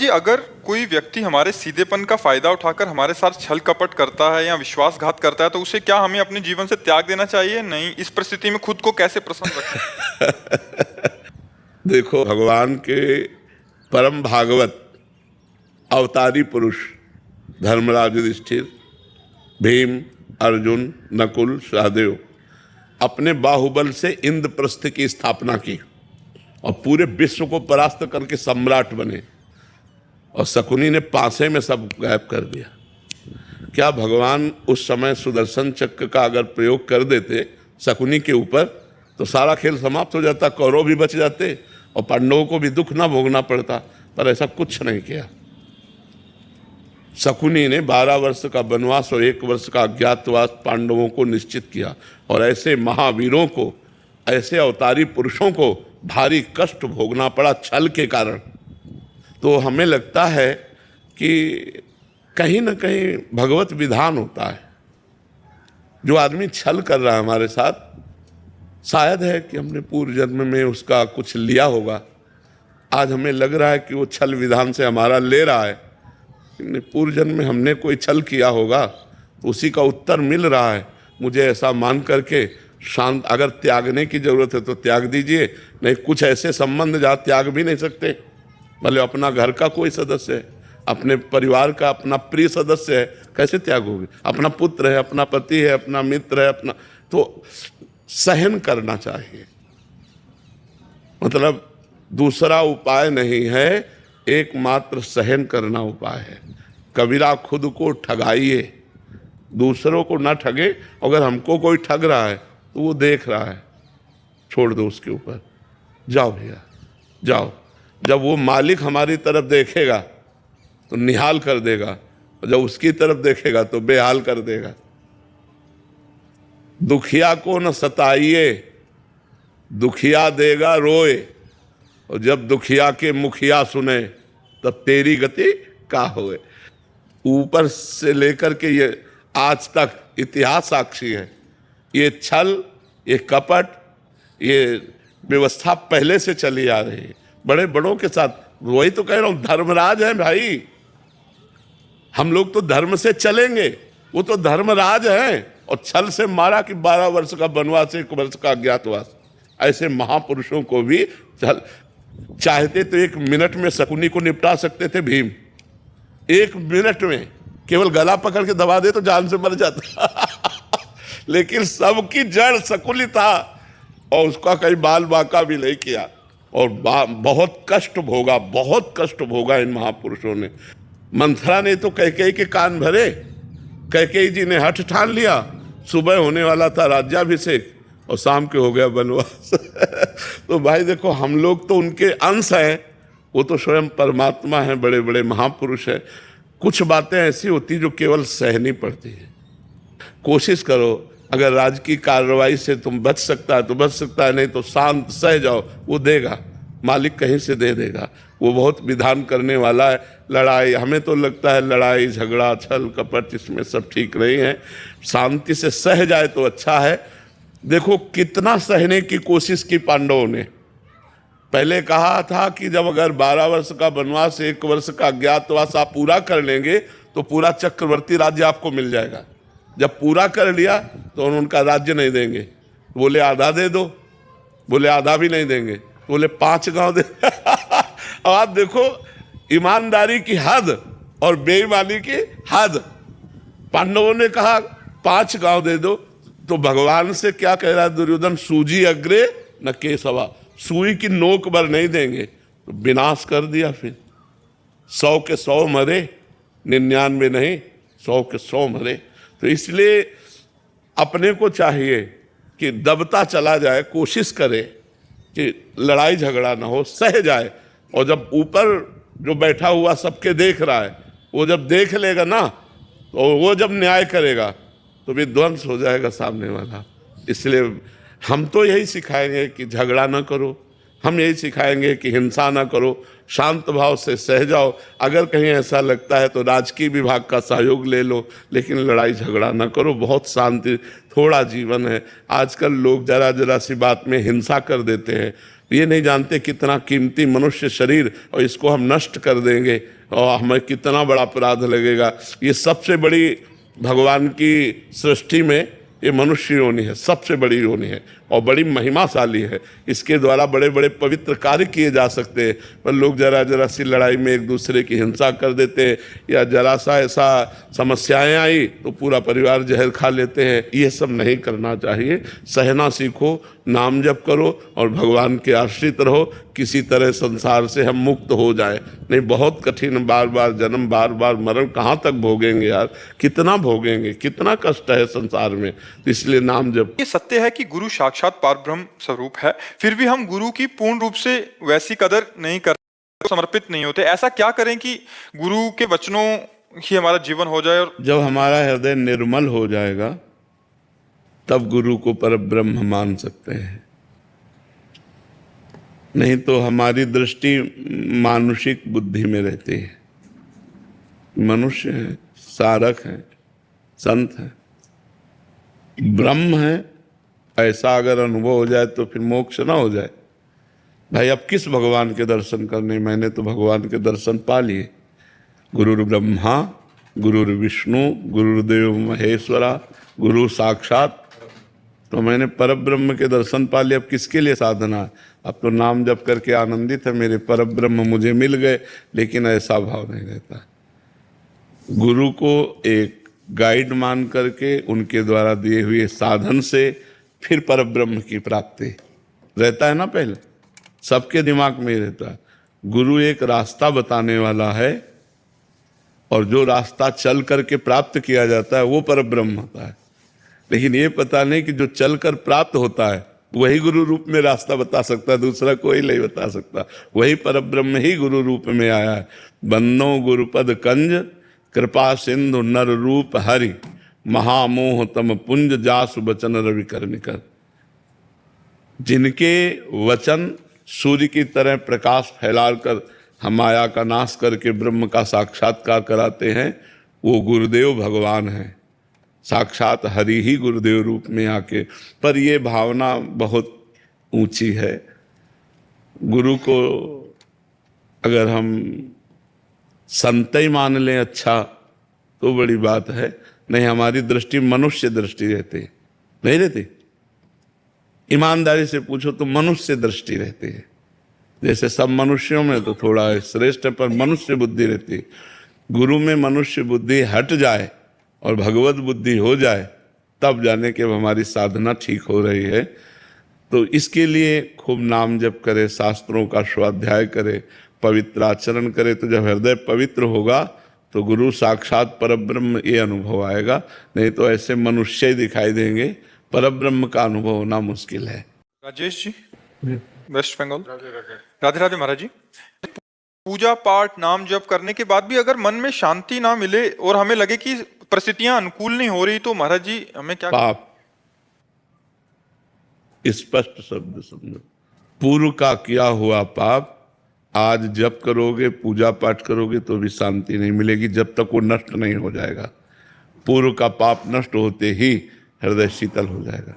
जी, अगर कोई व्यक्ति हमारे सीधेपन का फायदा उठाकर हमारे साथ छल कपट करता है या विश्वासघात करता है तो उसे क्या हमें अपने जीवन से त्याग देना चाहिए? नहीं, इस परिस्थिति में खुद को कैसे प्रसन्न रखें? देखो, भगवान के परम भागवत अवतारी पुरुष धर्मराज युधिष्ठिर, भीम, अर्जुन, नकुल, सहदेव अपने बाहुबल से इंद्रप्रस्थ की स्थापना की और पूरे विश्व को परास्त करके सम्राट बने, और शकुनी ने पासे में सब गायब कर दिया। क्या भगवान उस समय सुदर्शन चक्र का अगर प्रयोग कर देते शकुनी के ऊपर तो सारा खेल समाप्त हो जाता, कौरव भी बच जाते और पांडवों को भी दुख ना भोगना पड़ता, पर ऐसा कुछ नहीं किया। शकुनी ने 12 वर्ष का वनवास और 1 वर्ष का अज्ञातवास पांडवों को निश्चित किया, और ऐसे महावीरों को, ऐसे अवतारी पुरुषों को भारी कष्ट भोगना पड़ा छल के कारण। तो हमें लगता है कि कहीं ना कहीं भगवत विधान होता है। जो आदमी छल कर रहा है हमारे साथ, शायद है कि हमने पूर्व जन्म में उसका कुछ लिया होगा। आज हमें लग रहा है कि वो छल विधान से हमारा ले रहा है, पूर्व जन्म में हमने कोई छल किया होगा तो उसी का उत्तर मिल रहा है। मुझे ऐसा मान करके शांत, अगर त्यागने की जरूरत है तो त्याग दीजिए, नहीं कुछ ऐसे संबंध जहाँ त्याग भी नहीं सकते, भले अपना घर का कोई सदस्य है, अपने परिवार का अपना प्रिय सदस्य है, कैसे त्यागोगे? अपना पुत्र है, अपना पति है, अपना मित्र है, अपना, तो सहन करना चाहिए। मतलब दूसरा उपाय नहीं है, एकमात्र सहन करना उपाय है। कबीरा खुद को ठगाइए, दूसरों को ना ठगे। अगर हमको कोई ठग रहा है तो वो देख रहा है, छोड़ दो उसके ऊपर, जाओ भैया जाओ। जब वो मालिक हमारी तरफ देखेगा तो निहाल कर देगा, और जब उसकी तरफ देखेगा तो बेहाल कर देगा। दुखिया को न सताइए, दुखिया देगा रोए, और जब दुखिया के मुखिया सुने तब तेरी गति का होए। ऊपर से लेकर के ये आज तक इतिहास साक्षी है। ये छल, ये कपट, ये व्यवस्था पहले से चली आ रही है बड़े बड़ों के साथ। वही तो कह रहा हूं, धर्मराज है भाई। हम लोग तो धर्म से चलेंगे, वो तो धर्मराज है, और छल से मारा कि 12 वर्ष का वनवास, 1 वर्ष का अज्ञातवास। ऐसे महापुरुषों को भी छल, चाहते तो 1 मिनट में शकुनी को निपटा सकते थे भीम। 1 मिनट में केवल गला पकड़ के दबा दे तो जान से मर जाता लेकिन सबकी जड़ शकुनी था, और उसका कहीं बाल बांका भी नहीं किया, और बहुत कष्ट भोगा, बहुत कष्ट भोगा इन महापुरुषों ने। मंथरा ने तो कैकेयी के कान भरे। कैकेयी जी ने हठ ठान लिया, सुबह होने वाला था राज्याभिषेक और शाम के हो गया वनवास तो भाई देखो, हम लोग तो उनके अंश हैं, वो तो स्वयं परमात्मा हैं, बड़े बड़े महापुरुष हैं। कुछ बातें ऐसी होती जो केवल सहनी पड़ती है। कोशिश करो, अगर राजकीय कार्रवाई से तुम बच सकता है तो बच सकता है, नहीं तो शांत सह जाओ, वो देगा, मालिक कहीं से दे देगा। वो बहुत विधान करने वाला है। लड़ाई, हमें तो लगता है लड़ाई झगड़ा छल कपट इसमें सब ठीक नहीं है, शांति से सह जाए तो अच्छा है। देखो कितना सहने की कोशिश की पांडवों ने। पहले कहा था कि जब अगर 12 वर्ष का वनवास, 1 वर्ष का अज्ञातवास आप पूरा कर लेंगे तो पूरा चक्रवर्ती राज्य आपको मिल जाएगा। जब पूरा कर लिया तो उनका राज्य नहीं देंगे, बोले आधा दे दो, बोले आधा भी नहीं देंगे, बोले 5 गांव दे अब आप देखो ईमानदारी की हद और बेईमानी की हद। पांडवों ने कहा 5 गांव दे दो, तो भगवान से क्या कह रहा है दुर्योधन? सूजी अग्रे न केसवा, सुई की नोक भर नहीं देंगे, तो विनाश कर दिया। फिर 100 के 100 मरे, 99 नहीं, 100 के 100 मरे। तो इसलिए अपने को चाहिए कि दबता चला जाए, कोशिश करे कि लड़ाई झगड़ा ना हो, सह जाए। और जब ऊपर जो बैठा हुआ सबके देख रहा है, वो जब देख लेगा ना, तो वो जब न्याय करेगा तो विध्वंस हो जाएगा सामने वाला। इसलिए हम तो यही सिखाएंगे कि झगड़ा ना करो, हम यही सिखाएंगे कि हिंसा ना करो, शांत भाव से सह जाओ। अगर कहीं ऐसा लगता है तो राजकीय विभाग का सहयोग ले लो, लेकिन लड़ाई झगड़ा ना करो। बहुत शांति थोड़ा जीवन है। आजकल लोग जरा जरा सी बात में हिंसा कर देते हैं, ये नहीं जानते कितना कीमती मनुष्य शरीर, और इसको हम नष्ट कर देंगे और हमें कितना बड़ा अपराध लगेगा। ये सबसे बड़ी भगवान की सृष्टि में ये मनुष्य योनि है, सबसे बड़ी योनि है और बड़ी महिमाशाली है। इसके द्वारा बड़े बड़े पवित्र कार्य किए जा सकते हैं, पर लोग जरा जरा सी लड़ाई में एक दूसरे की हिंसा कर देते हैं, या जरा सा ऐसा समस्याएं आई तो पूरा परिवार जहर खा लेते हैं। ये सब नहीं करना चाहिए। सहना सीखो, नाम जप करो और भगवान के आश्रित रहो। किसी तरह संसार से हम मुक्त हो जाए, नहीं बहुत कठिन, बार बार जन्म, बार बार मरण कहाँ तक भोगेंगे यार, कितना भोगेंगे, कितना कष्ट है संसार में। तो इसलिए नाम जप। ये सत्य है कि गुरु साक्षात पारब्रह्म स्वरूप है, फिर भी हम गुरु की पूर्ण रूप से वैसी कदर नहीं करते, समर्पित नहीं होते। ऐसा क्या करें कि गुरु के वचनों ही हमारा जीवन हो जाए? और जब हमारा हृदय निर्मल हो जाएगा तब गुरु को परब्रह्म मान सकते हैं। नहीं तो हमारी दृष्टि मानुषिक बुद्धि में रहती है। मनुष्य है, सारक है, संत है, ब्रह्म है, ऐसा अगर अनुभव हो जाए तो फिर मोक्ष ना हो जाए। भाई अब किस भगवान के दर्शन करने, मैंने तो भगवान के दर्शन पा लिए। गुरुर् ब्रह्मा गुरुर्विष्णु गुरुर्देव महेश्वरा गुरु साक्षात, तो मैंने परब्रह्म के दर्शन पा लिए। अब किसके लिए साधना? अब तो नाम जप करके आनंदित है, मेरे परब्रह्म मुझे मिल गए। लेकिन ऐसा भाव नहीं रहता। गुरु को एक गाइड मान करके उनके द्वारा दिए हुए साधन से फिर परब्रह्म की प्राप्ति रहता है ना। पहले सबके दिमाग में ही रहता है, गुरु एक रास्ता बताने वाला है और जो रास्ता चल करके प्राप्त किया जाता है वो परब्रह्म होता है। लेकिन ये पता नहीं कि जो चलकर प्राप्त होता है वही गुरु रूप में रास्ता बता सकता है, दूसरा कोई नहीं बता सकता। वही परब्रह्म ही गुरु रूप में आया है। बन्नो गुरुपद कंज कृपा सिंधु नर रूप हरि, महामोह तम पुंज जासु बचन रवि कर निकर। जिनके वचन सूर्य की तरह प्रकाश फैलाकर हम माया का नाश करके ब्रह्म का साक्षात्कार कराते हैं, वो गुरुदेव भगवान हैं। साक्षात हरि ही गुरुदेव रूप में आके। पर ये भावना बहुत ऊंची है। गुरु को अगर हम संत ही मान लें अच्छा तो बड़ी बात है, नहीं हमारी दृष्टि मनुष्य दृष्टि रहती, नहीं रहती। ईमानदारी से पूछो तो मनुष्य दृष्टि रहती है। जैसे सब मनुष्यों में तो थोड़ा श्रेष्ठ है, पर मनुष्य बुद्धि रहती है। गुरु में मनुष्य बुद्धि हट जाए और भगवत बुद्धि हो जाए, तब जाने कि हमारी साधना ठीक हो रही है। तो इसके लिए खूब नाम जप करे, शास्त्रों का स्वाध्याय करे, पवित्र आचरण करे। तो जब हृदय पवित्र होगा तो गुरु साक्षात परब्रह्म ये अनुभव आएगा। नहीं तो ऐसे मनुष्य ही दिखाई देंगे, परब्रह्म का अनुभव होना मुश्किल है। राजेश जी, वेस्ट बंगाल। राधे राधे महाराज जी। पूजा पाठ नाम जप करने के बाद भी अगर मन में शांति ना मिले और हमें लगे कि परिस्थितियां अनुकूल नहीं हो रही, तो महाराज जी हमें क्या? पाप, स्पष्ट शब्द समझो। पूर्व का किया हुआ पाप आज जप करोगे, पूजा पाठ करोगे तो भी शांति नहीं मिलेगी जब तक वो नष्ट नहीं हो जाएगा। पूर्व का पाप नष्ट होते ही हृदय शीतल हो जाएगा,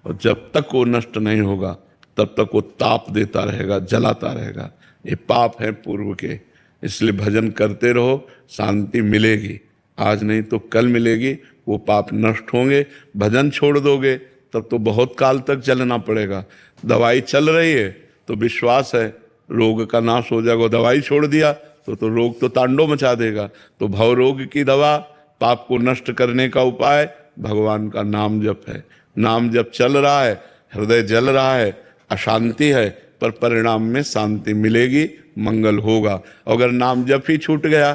और जब तक वो नष्ट नहीं होगा तब तक वो ताप देता रहेगा, जलाता रहेगा। ये पाप है पूर्व के। इसलिए भजन करते रहो, शांति मिलेगी। आज नहीं तो कल मिलेगी। वो पाप नष्ट होंगे। भजन छोड़ दोगे तब तो बहुत काल तक चलना पड़ेगा। दवाई चल रही है तो विश्वास है रोग का नाश हो जाएगा। दवाई छोड़ दिया तो रोग तो तांडव मचा देगा। तो भव रोग की दवा, पाप को नष्ट करने का उपाय भगवान का नाम जप है। नाम जप चल रहा है, हृदय जल रहा है, अशांति है, पर परिणाम में शांति मिलेगी, मंगल होगा। अगर नाम जप ही छूट गया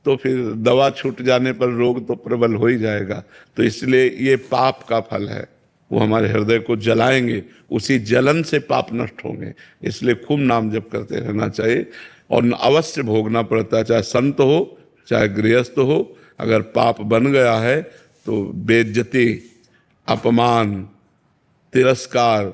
तो फिर दवा छूट जाने पर रोग तो प्रबल हो ही जाएगा। तो इसलिए ये पाप का फल है, वो हमारे हृदय को जलाएंगे, उसी जलन से पाप नष्ट होंगे। इसलिए खूब नाम जप करते रहना चाहिए और अवश्य भोगना पड़ता है, चाहे संत हो चाहे गृहस्थ हो। अगर पाप बन गया है तो बेइज्जती, अपमान, तिरस्कार,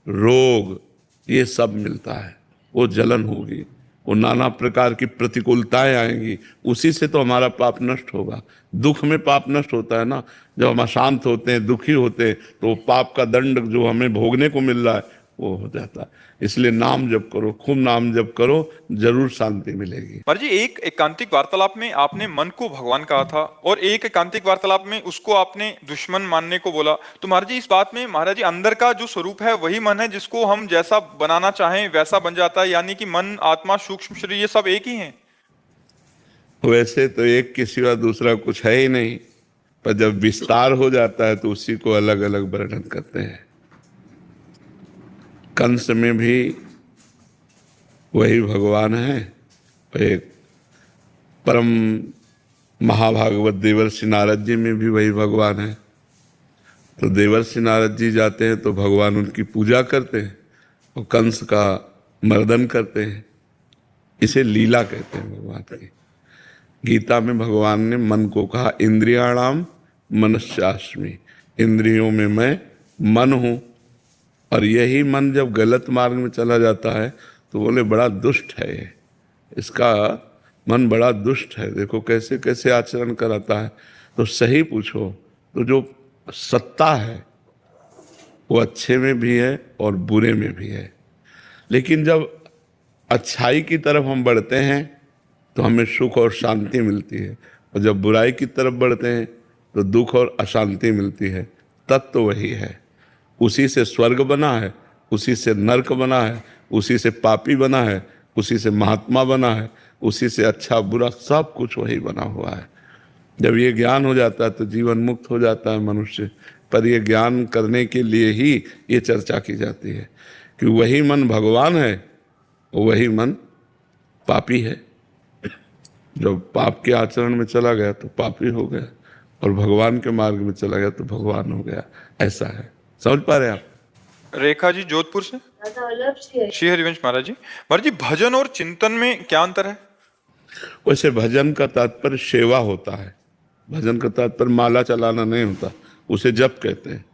रोग, ये सब मिलता है। वो जलन होगी, वो नाना प्रकार की प्रतिकूलताएं आएंगी, उसी से तो हमारा पाप नष्ट होगा। दुख में पाप नष्ट होता है ना। जब हम अशांत होते हैं, दुखी होते हैं, तो पाप का दंड जो हमें भोगने को मिल रहा है वो हो जाता है। इसलिए नाम जप करो, खूब नाम जप करो, जरूर शांति मिलेगी। महाराज जी, एक एकांतिक वार्तालाप में आपने मन को भगवान कहा था और एक एकांतिक वार्तालाप में उसको आपने दुश्मन मानने को बोला। तो महाराज जी, इस बात में महाराज जी अंदर का जो स्वरूप है वही मन है, जिसको हम जैसा बनाना चाहें वैसा बन जाता है, यानी कि मन, आत्मा, सूक्ष्म शरीर ये सब एक ही हैं? वैसे तो एक के सिवा दूसरा कुछ है ही नहीं, पर जब विस्तार हो जाता है तो उसी को अलग अलग वर्णन करते हैं। कंस में भी वही भगवान है, एक परम महाभागवत देवर्षि नारद जी में भी वही भगवान है। तो देवर्षि नारद जी जाते हैं तो भगवान उनकी पूजा करते हैं और कंस का मर्दन करते हैं। इसे लीला कहते हैं भगवान की। गीता में भगवान ने मन को कहा, इंद्रियाणाम मनस्यास्मि, इंद्रियों में मैं मन हूँ। और यही मन जब गलत मार्ग में चला जाता है तो बोले बड़ा दुष्ट है ये, इसका मन बड़ा दुष्ट है, देखो कैसे कैसे आचरण कराता है। तो सही पूछो तो जो सत्ता है वो अच्छे में भी है और बुरे में भी है। लेकिन जब अच्छाई की तरफ हम बढ़ते हैं तो हमें सुख और शांति मिलती है, और जब बुराई की तरफ बढ़ते हैं तो दुख और अशांति मिलती है। तत्व तो वही है, उसी से स्वर्ग बना है, उसी से नरक बना है, उसी से पापी बना है, उसी से महात्मा बना है, उसी से अच्छा बुरा सब कुछ वही बना हुआ है। जब ये ज्ञान हो जाता है तो जीवन मुक्त हो जाता है मनुष्य। पर ये ज्ञान करने के लिए ही ये चर्चा की जाती है कि वही मन भगवान है, वही मन पापी है। जब पाप के आचरण में चला गया तो पापी हो गया, और भगवान के मार्ग में चला गया तो भगवान हो गया। ऐसा है, समझ पा रहे हैं आप? रेखा जी जोधपुर से। श्री हरिवंश महाराज जी, महाराज जी भजन और चिंतन में क्या अंतर है? वैसे भजन का तात्पर्य सेवा होता है, भजन का तात्पर्य माला चलाना नहीं होता, उसे जप कहते हैं।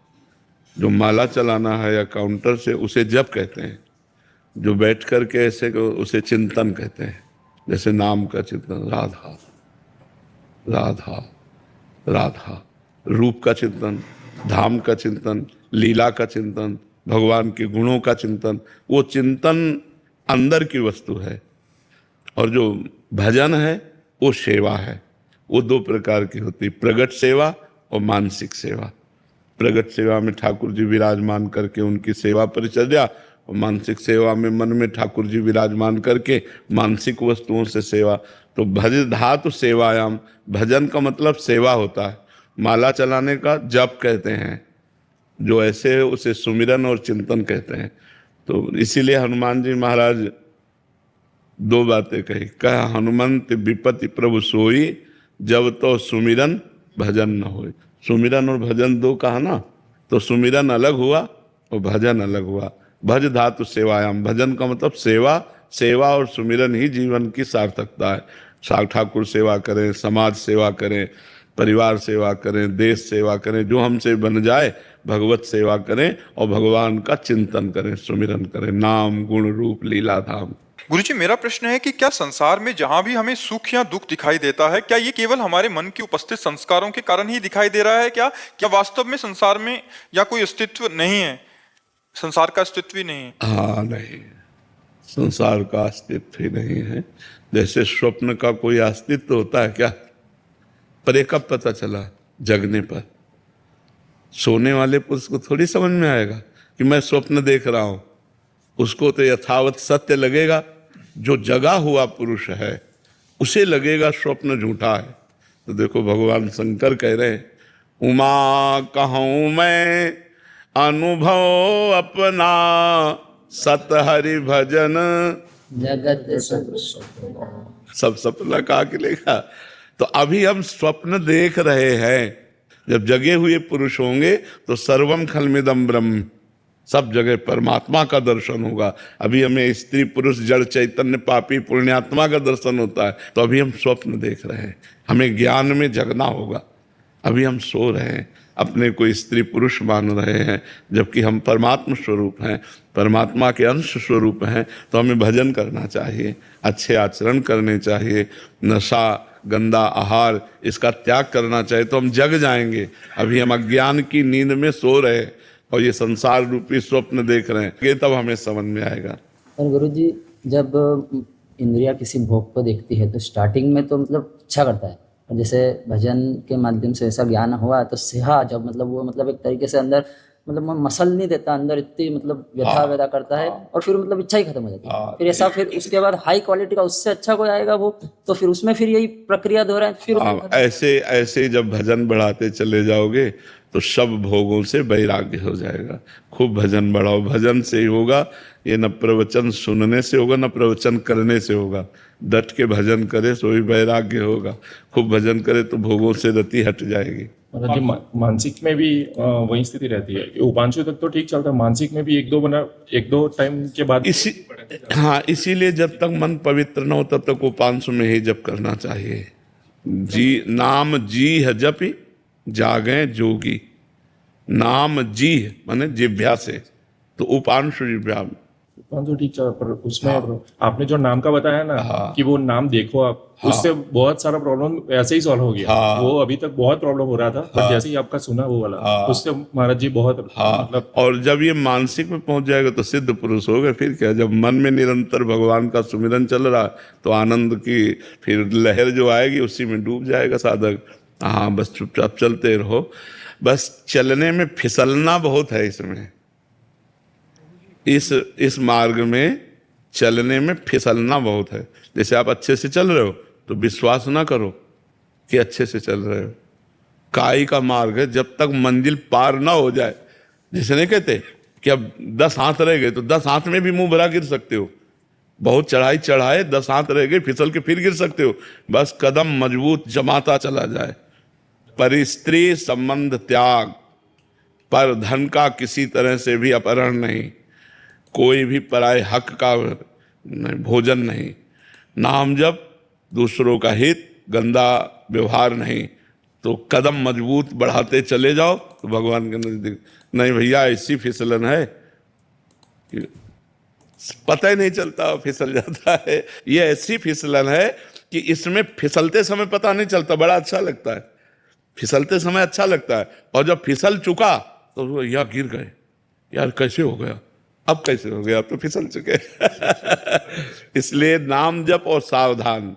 जो माला चलाना है या काउंटर से, उसे जप कहते हैं। जो बैठ करके ऐसे उसे चिंतन कहते हैं। जैसे नाम का चिंतन, राधा राधा राधा, रूप का चिंतन, धाम का चिंतन, लीला का चिंतन, भगवान के गुणों का चिंतन, वो चिंतन अंदर की वस्तु है। और जो भजन है वो सेवा है। वो दो प्रकार की होती है, प्रगट सेवा और मानसिक सेवा। प्रगट सेवा में ठाकुर जी विराजमान करके उनकी सेवा परिचर्या, और मानसिक सेवा में मन में ठाकुर जी विराजमान करके मानसिक वस्तुओं से सेवा। तो भज धातु सेवायाम, भजन का मतलब सेवा होता है। माला चलाने का जप कहते हैं, जो ऐसे है उसे सुमिरन और चिंतन कहते हैं। तो इसीलिए हनुमान जी महाराज दो बातें कही, कहा हनुमंत विपत्ति प्रभु सोई, जब तो सुमिरन भजन न होए। सुमिरन और भजन दो कहा ना, तो सुमिरन अलग हुआ और भजन अलग हुआ। भज धातु सेवायाम, भजन का मतलब सेवा, सेवा और सुमिरन ही जीवन की सार्थकता है। ठाकुर सेवा करें, समाज सेवा करें, परिवार सेवा करें, देश सेवा करें, जो हमसे बन जाए भगवत सेवा करें और भगवान का चिंतन करें, सुमिरन करें, नाम गुण रूप लीला धाम। गुरुजी, मेरा प्रश्न है कि क्या संसार में जहां भी हमें सुख या दुख दिखाई देता है, क्या ये केवल हमारे मन की उपस्थित संस्कारों के कारण ही दिखाई दे रहा है? क्या वास्तव में संसार में या कोई अस्तित्व नहीं है, संसार का अस्तित्व ही नहीं है? हाँ, नहीं, संसार का अस्तित्व ही नहीं है। जैसे स्वप्न का कोई अस्तित्व होता है क्या? पर ये कब पता चला? जगने पर। सोने वाले पुरुष को थोड़ी समझ में आएगा कि मैं स्वप्न देख रहा हूं। उसको तो यथावत सत्य लगेगा। जो जगा हुआ पुरुष है उसे लगेगा स्वप्न झूठा है। तो देखो भगवान शंकर कह रहे हैं, उमा कहूं मैं अनुभव अपना, सत हरि भजन जगत सब सपना कहा कि लेगा। तो अभी हम स्वप्न देख रहे हैं। जब जगे हुए पुरुष होंगे तो सर्वम खलमिदम ब्रह्म, सब जगह परमात्मा का दर्शन होगा। अभी हमें स्त्री पुरुष जड़ चैतन्य पापी पुण्यात्मा का दर्शन होता है, तो अभी हम स्वप्न देख रहे हैं। हमें ज्ञान में जगना होगा। अभी हम सो रहे हैं, अपने को स्त्री पुरुष मान रहे हैं, जबकि हम परमात्मा स्वरूप हैं, परमात्मा के अंश स्वरूप हैं। तो हमें भजन करना चाहिए, अच्छे आचरण करने चाहिए, नशा गंदा आहार इसका त्याग करना चाहिए, तो हम जग जाएंगे। अभी हम अज्ञान की नींद में सो रहे हैं, और ये संसार रूपी स्वप्न देख रहे हैं, ये तब हमें समझ में आएगा। और गुरुजी जब इंद्रिया किसी भोग को देखती है तो स्टार्टिंग में तो मतलब इच्छा करता है, और जैसे भजन के माध्यम से ऐसा ज्ञान हुआ तो सेहा जब मतलब वो मतलब एक तरीके से अंदर मतलब वो मसल नहीं देता, अंदर इतनी मतलब व्यथा वेदा करता है और फिर मतलब इच्छा ही खत्म हो जाती है। फिर ऐसा फिर उसके बाद हाई क्वालिटी का उससे अच्छा कोई आएगा वो, तो फिर उसमें फिर यही प्रक्रिया दोहराए फिर ऐसे ऐसे जब भजन बढ़ाते चले जाओगे तो सब भोगों से वैराग्य हो जाएगा। खूब भजन बढ़ाओ, भजन से ही होगा। ये न प्रवचन सुनने से होगा न प्रवचन करने से होगा। डट के भजन करे तो ही वैराग्य होगा। खूब भजन करे तो भोगों से रति हट जाएगी। मतलब जी मानसिक में भी वही स्थिति रहती है कि उपांशु तक तो ठीक चलता है, मानसिक में भी एक दो टाइम के बाद इसीलिए जब तक मन पवित्र न हो तब तक उपांशु में ही जप करना चाहिए। जी नाम जी है जपि जागे जोगी। नाम जी माने जिह्वा से, तो उपांशु जिह्वा उपांशु ठीक चल, पर उसमें आपने जो नाम का बताया ना कि वो नाम देखो आप, उससे बहुत सारा प्रॉब्लम ऐसे ही सॉल्व हो गया। वो अभी तक बहुत प्रॉब्लम हो रहा था, पर जैसे ही आपका सुना वो वाला, उससे महाराज जी बहुत मतलब। और जब ये मानसिक में पहुंच जाएगा तो सिद्ध पुरुष हो गए। फिर क्या, जब मन में निरंतर भगवान का सुमिरन चल रहा तो आनंद की फिर लहर जो आएगी उसी में डूब जाएगा साधक। हाँ, बस चुपचाप चलते रहो। बस चलने में फिसलना बहुत है इसमें, इस मार्ग में चलने में फिसलना बहुत है। जैसे आप अच्छे से चल रहे हो तो विश्वास ना करो कि अच्छे से चल रहे हो। काई का मार्ग है, जब तक मंजिल पार ना हो जाए। जैसे नहीं कहते कि अब 10 हाथ रह गए तो 10 हाथ में भी मुंह भरा गिर सकते हो। बहुत चढ़ाई चढ़ाए 10 हाथ रह गए, फिसल के फिर गिर सकते हो। बस कदम मजबूत जमाता चला जाए। पर स्त्री संबंध त्याग, पर धन का किसी तरह से भी अपहरण नहीं, कोई भी पराये हक का भोजन नहीं, नाम जप, दूसरों का हित, गंदा व्यवहार नहीं, तो कदम मजबूत बढ़ाते चले जाओ तो भगवान के नजदीक। नहीं भैया, ऐसी फिसलन है कि पता ही नहीं चलता, फिसल जाता है। ये ऐसी फिसलन है कि इसमें फिसलते समय पता नहीं चलता, बड़ा अच्छा लगता है। फिसलते समय अच्छा लगता है, और जब फिसल चुका तो यार गिर गए, यार कैसे हो गया, अब कैसे हो गया, अब तो फिसल चुके। इसलिए नाम जप और सावधान।